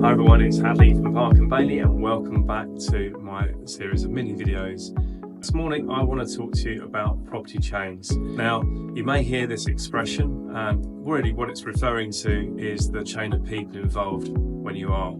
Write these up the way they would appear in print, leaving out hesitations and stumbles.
Hi everyone, it's Hadley from Park and Bailey and welcome back to my series of mini videos. This morning I want to talk to you about property chains. Now you may hear this expression and really what it's referring to is the chain of people involved when you are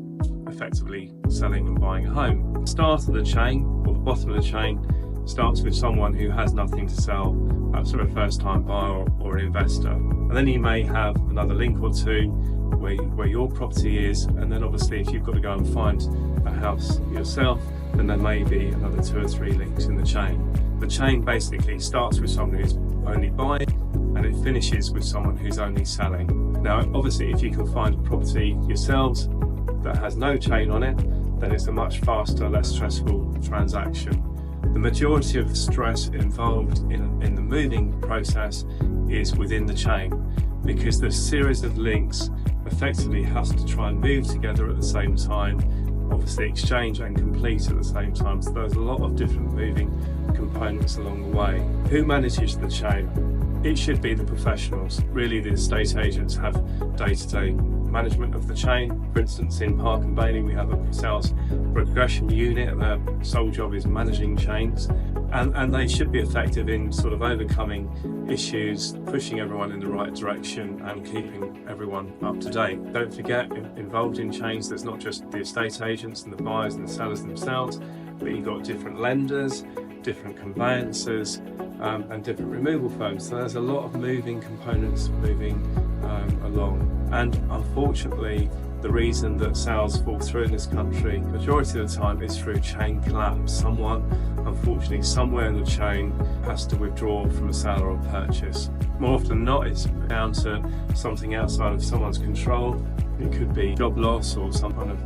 effectively selling and buying a home. The start of the chain or the bottom of the chain starts with someone who has nothing to sell, perhaps they're a first-time buyer or an investor. And then you may have another link or two where your property is, and then obviously if you've got to go and find a house yourself, then there may be another 2 or 3 links in the chain. The chain basically starts with someone who's only buying and it finishes with someone who's only selling. Now obviously if you can find a property yourselves that has no chain on it, then it's a much faster, less stressful transaction. The majority of stress involved in the moving process is within the chain, because the series of links effectively has to try and move together at the same time, obviously exchange and complete at the same time. So there's a lot of different moving components along the way. Who manages the chain? It should be the professionals. Really, the estate agents have day-to-day management of the chain. For instance, in Park and Bailey, we have a sales progression unit, and their sole job is managing chains. And they should be effective in sort of overcoming issues, pushing everyone in the right direction and keeping everyone up to date. Don't forget, involved in chains, there's not just the estate agents and the buyers and the sellers themselves, but you've got different lenders, different conveyancers, and different removal firms. So there's a lot of moving components moving along. And unfortunately, the reason that sales fall through in this country, majority of the time, is through chain collapse. Someone, unfortunately, somewhere in the chain has to withdraw from a sale or a purchase. More often than not, it's down to something outside of someone's control. It could be job loss or some kind of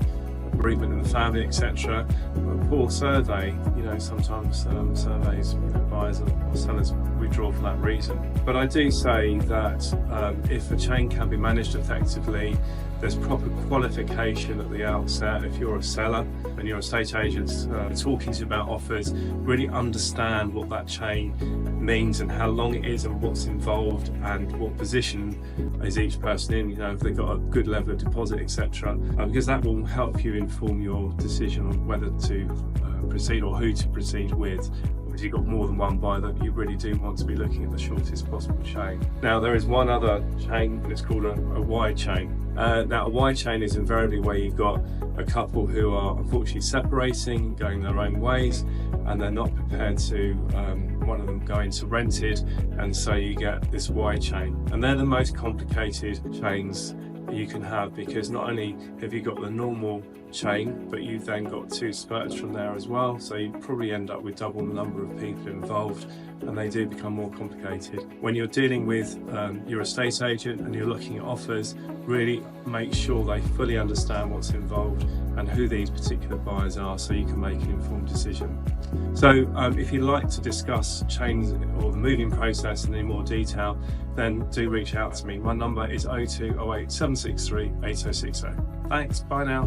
bereavement in the family, etc. A poor survey, sometimes surveys, buyers or sellers withdraw for that reason. But I do say that if a chain can be managed effectively, there's proper qualification at the outset. If you're a seller and your estate agents talking to you about offers, really understand what that chain means and how long it is and what's involved and what position is each person in, if they've got a good level of deposit, etc. Because that will help you inform your decision on whether to proceed or who to proceed with. If you've got more than one buyer, that you really do want to be looking at the shortest possible chain. Now there is one other chain, and it's called a wide chain. Now a wide chain is invariably where you've got a couple who are unfortunately separating, going their own ways, and they're not prepared to, one of them going to rented, and so you get this wide chain. And they're the most complicated chains you can have, because not only have you got the normal chain, but you've then got 2 spurts from there as well, so you probably end up with double the number of people involved, and they do become more complicated. When you're dealing with your estate agent and you're looking at offers, really make sure they fully understand what's involved and who these particular buyers are, so you can make an informed decision. So if you'd like to discuss chains or the moving process in any more detail, then do reach out to me. My number is 0208 763 8060. Thanks, bye now.